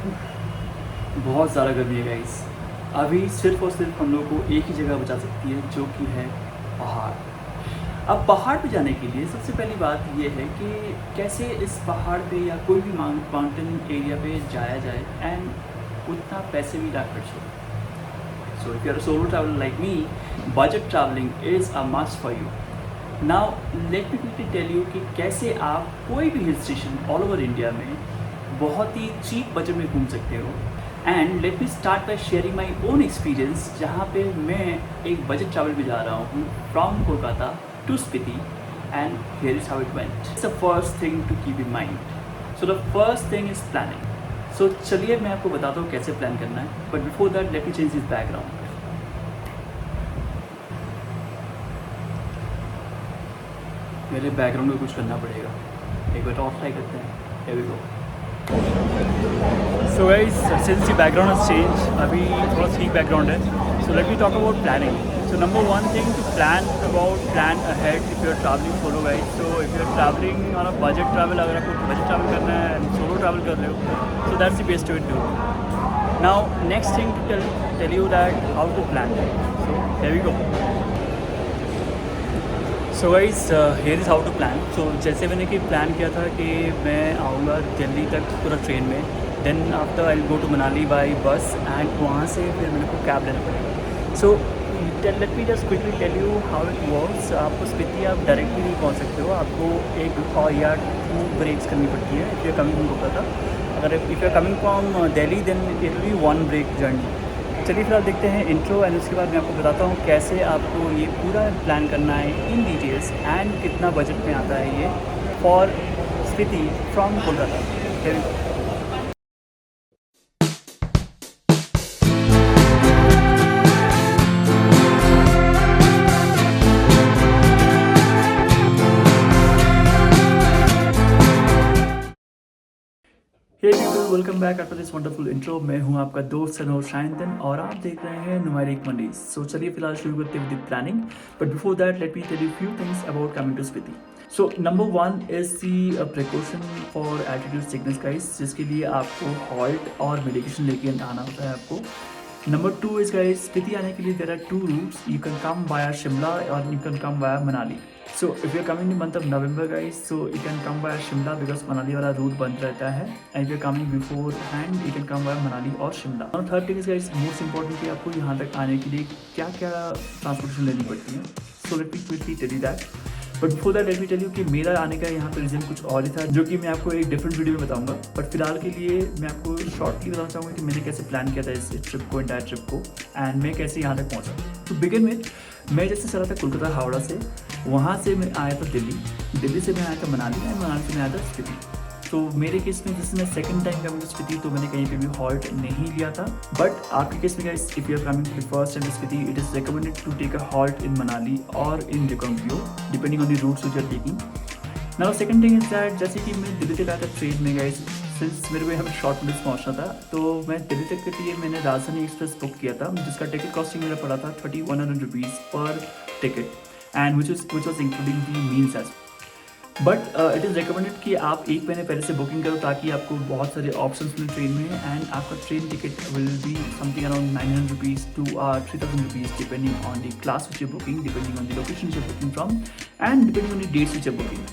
बहुत ज़्यादा गर्मी है गाइस। अभी सिर्फ़ और सिर्फ हम लोग को एक ही जगह बचा सकती है, जो कि है पहाड़। अब पहाड़ पे जाने के लिए सबसे पहली बात ये है कि कैसे इस पहाड़ पे या कोई भी माउंटेन एरिया पे जाया जाए एंड उतना पैसे भी ना खर्च हो। So if you are a solo traveller like me, budget travelling is a must for you. Now let me quickly tell you कि कैसे आप कोई भी hill station all over India में बहुत ही चीप बजट में घूम सकते हो। And let me start by sharing my own experience, जहाँ पे मैं एक बजट ट्रैवल पे जा रहा हूँ from Kolkata to Spiti, and here is how it went. It's the first thing to keep in mind. So the first thing is planning. So चलिए मैं आपको बताता हूँ कैसे प्लान करना है, but before that let me change this background. मेरे background में कुछ करना पड़ेगा, एक बार ऑफ ट्राई करते हैं। Here we go. So guys, since the background has changed, अभी थोड़ा ठीक बैकग्राउंड है. So let me talk about planning. So number one thing to plan ahead if you are traveling solo guys. So if you are traveling on a budget travel, अगर आपको budget travel करना है and solo travel कर रहे हो, so that's the best way to do it. Now next thing to tell you that how to plan. So here we go. So guys here is how to plan. So जैसे मैंने कि plan किया था कि मैं आऊँगा दिल्ली तक पूरा ट्रेन में, then after I go to Manali by bus and वहाँ से फिर मेरे को कैब लेना पड़ेगा। So let me just quickly tell you how it works. आपको स्पीति आप डायरेक्टली नहीं पहुँच सकते हो, आपको एक और या 2 ब्रेक्स करनी पड़ती है if you are coming from Kolkata. अगर if you are coming from Delhi then it will be 1 break journey. चलिए फिलहाल देखते हैं इंट्रो एंड उसके बाद मैं आपको बताता हूँ कैसे आपको ये पूरा प्लान करना है इन डिटेल्स एंड कितना बजट में आता है ये for Spiti from Kolkata. Hey people, welcome back after this wonderful intro. मैं हूं आपका दोस्त सनोर शायंतन और आप देख रहे हैं नुमारिक मंडीज। सो चलिए फिलहाल शुरू करते हैं with planning, but before that let me tell you few things about coming to Spiti. So number 1 is the precaution for altitude sickness guys, जिसके लिए आपको हॉल्ट और मेडिकेशन लेके आना होता है आपको। नंबर 2 इज गाइस, स्पीति आने के लिए there are 2 routes, you can come via Shimla or you can come via Manali. So if you're coming in the month of November guys, so you can come via Shimla because Manali वाला root बंद रहता है, and if you're coming beforehand you can come via Manali और Shimla। और third thing is guys most important कि आपको यहाँ तक आने के लिए क्या क्या ट्रांसपोर्टेशन लेनी पड़ती है। So let me quickly tell you that, but before that let me tell you कि मेरा आने का यहाँ पर रीज़न कुछ और ही था, जो कि मैं आपको एक डिफरेंट वीडियो में बताऊंगा। बट फिलहाल के लिए मैं आपको शॉर्टली बताना चाहूँगा कि मैंने कैसे प्लान किया था इस ट्रिप को, इंटायर ट्रिप को, एंड मैं कैसे यहाँ तक पहुँचा। तो बिगिन विद, मैं जैसे चला था कोलकाता हावड़ा से, वहाँ से मैं आया था दिल्ली से मैं आया था मनाली, एंड मनाली से मैं आया था स्पीति। तो मेरे केस में जैसे मैं second time coming to Spiti, तो मैंने कहीं पे भी हॉल्ट नहीं लिया था। बट आपके केस में guys, if you are coming to the first time to Spiti, it is recommended to take a halt in Manali or in Reckong Peo depending on the routes which you are taking. Now second thing is that, जैसे कि मैं दिल्ली तक आया था train में guys, since मेरे को यहाँ पर शॉर्ट नोटिस पहुँचना था, तो मैं दिल्ली तक के लिए मैंने राजधानी एक्सप्रेस बुक किया था, जिसका टिकट कॉस्टिंग मेरा पड़ा था 3100 रुपीज़ पर ticket, and which was including the meals as. But it is recommended कि आप एक महीने पहले से बुकिंग करो, ताकि आपको बहुत सारे ऑप्शंस मिले ट्रेन में, एंड आपका train ticket will be something around 900 rupees to 3000 rupees depending on the class which you're booking, depending on the location which you're booking from, and depending on the dates which you're booking.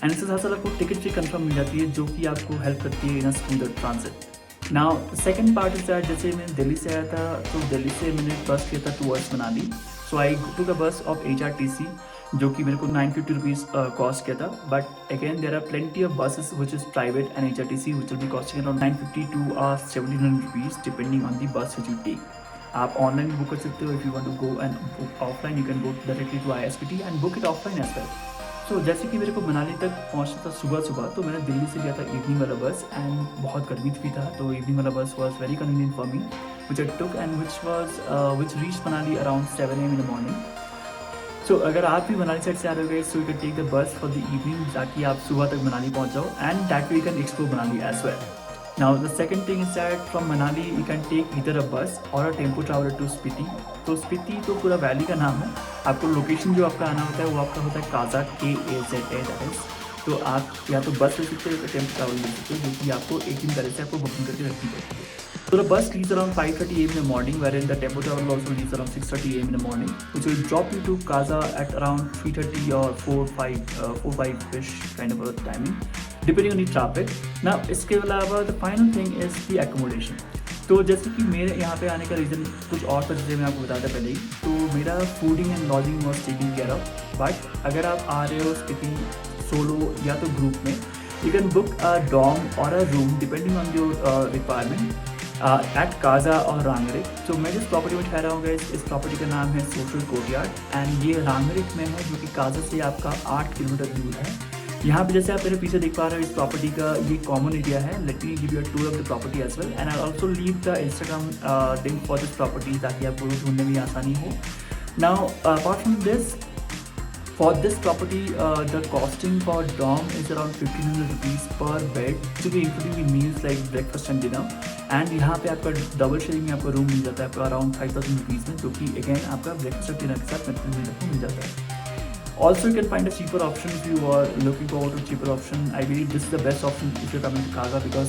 And इसके साथ साथ आपको ticket भी confirm मिल जाती है, जो कि आपको हेल्प करती है in a smoother transit. Now second part is that, जैसे मैं दिल्ली से आया था, तो दिल्ली से मैंने बस किया था टूवर्ड्स मनाली। सो आई टुक अ बस ऑफ HRTC, जो कि मेरे को 950 रुपीज़ कॉस्ट किया था। But again there are plenty of buses which is private and HRTC which will be costing around 950 to 1700 rupees depending on the bus which you take. आप online book कर सकते हो, if you want to go and book offline, you can go directly to ISPT and book it offline as well. So जैसे कि मेरे को मनाली तक पहुंचना था सुबह, तो मैंने दिल्ली से लिया था इवनिंग वाला बस, एंड बहुत गर्मी भी था, तो इवनिंग वाला bus was very convenient for me, which I took and which reach Manali around 7 AM in the morning. So अगर आप भी मनाली साइड से आ रहे हो, so you can take the bus for the evening, ताकि आप सुबह तक मनाली पहुंच जाओ, and that way you can explore Manali as well. Now the second thing is that from Manali you can take either अ बस और अ टेम्पो ट्रैवलर टू स्पीति। तो स्पीति तो पूरा वैली का नाम है, आपको लोकेशन जो आपका आना होता है वो आपका होता है काजा, KAZA दैट इज, तो आप या तो बस ले सकते हो या टेम्पो ट्रैवल ले सकते हो, जो कि आपको एक दिन पहले से आपको बुकिंग करके रखनी पड़ती है। So the bus leaves around 5:30 a.m. in the morning, wherein the tempo travel also leaves around 6:30 a.m. in the morning, which will drop you to Kaza at around 3:30 or 4:05-ish kind of a timing, depending on the traffic. Now, इसके अलावा the final thing is the accommodation. तो जैसे कि मेरे यहाँ पे आने का रीज़न कुछ और था, जैसे मैं आपको बताता पहले ही, तो मेरा fooding and lodging was taking care of. But अगर आप आ रहे हो स्पीति सोलो या तो ग्रुप में, you can book a dorm or a room depending on your requirement at Kaza और रांगरिक। तो मैं जिस प्रॉपर्टी में ठहरा हूँ इस प्रॉपर्टी का नाम है सोशल कोर्टयार्ड, एंड ये रांगरिक में है, जो कि काजा से आपका 8 किलोमीटर दूर है। यहाँ पे जैसे आप मेरे पीछे देख पा रहे हो, इस प्रॉपर्टी का ये कॉमन एरिया है। Let me give you a tour of the property as well, and I also leave the Instagram link for this property, ताकि आपको ढूंढने में आसानी हो। Now apart from this, for this property, the costing for dorm is around 1,500 rupees per bed, to be including the meals like breakfast and dinner. And यहाँ पे आपका double sharing में आपका रूम मिल जाता है आपका अराउंड 5,000 रुपीज़ में, जो कि अगेन आपका ब्रेकफास्ट और डिनर के साथ मिल जाता है। Also you can find a cheaper option if you are looking forward to cheaper option. I believe this is the best option if you coming to Kaza, because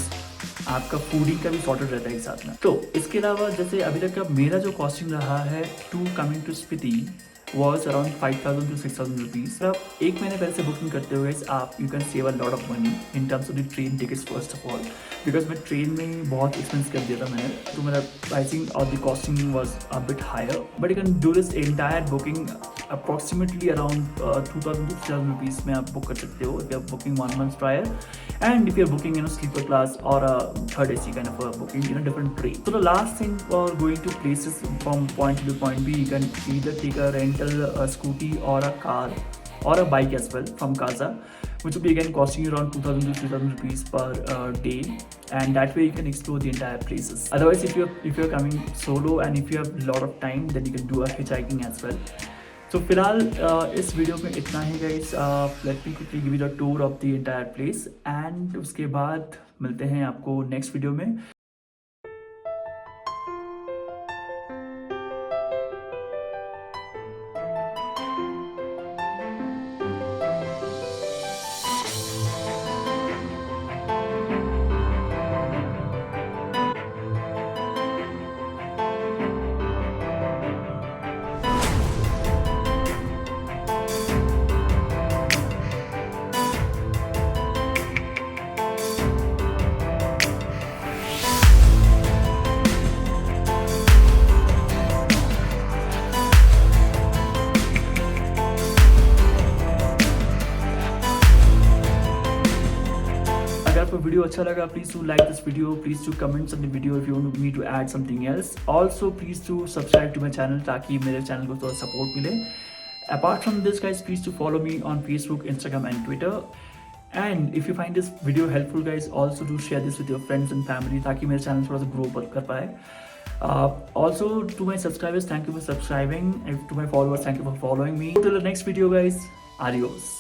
आपका फूडिंग का भी सॉर्टेड रहता है एक साथ में। तो इसके अलावा जैसे अभी तक का मेरा जो कॉस्टिंग रहा है to coming to Spiti was around 5,000 to 6,000 rupees. अब एक महीने पहले से बुकिंग करते हुए आप you can save a lot of money in terms of the train tickets first of all, because मैं ट्रेन में बहुत एक्सपेंस कर दिया था मैंने, तो मेरा प्राइसिंग और the costing was a bit higher. But you can do this entire booking approximately around 2,000 to 3,000 rupees में आप बुक कर सकते हो if you are booking 1 month prior, and if you are booking in a sleeper class or a third AC kind of a booking in a different train. So the last thing for going to places from point A to point B, you can either take a rental scooty or a car or a bike as well from Kaza, which will be again costing you around 2,000 to 3,000 rupees per day, and that way you can explore the entire places. Otherwise, if you're coming solo and if you have a lot of time, then you can do a hitchhiking as well. तो फिलहाल इस video में इतना ही guys. Let me quickly give you the tour of the entire place, and उसके बाद मिलते हैं आपको नेक्स्ट वीडियो में। अगर आपको वीडियो अच्छा लगा, please to like this video, please to comments on the video if you want me to add something else. Also please to subscribe to my channel, ताकि मेरे चैनल को थोड़ा सपोर्ट मिले। Apart from this guys, please to follow me on Facebook, Instagram and Twitter. And if you find this video helpful guys, also do share this with your friends and family, ताकि मेरे channel थोड़ा सा grow कर पाए। Also to my subscribers, thank you for subscribing. To my followers, thank you for following me. Till the next video guys, adios.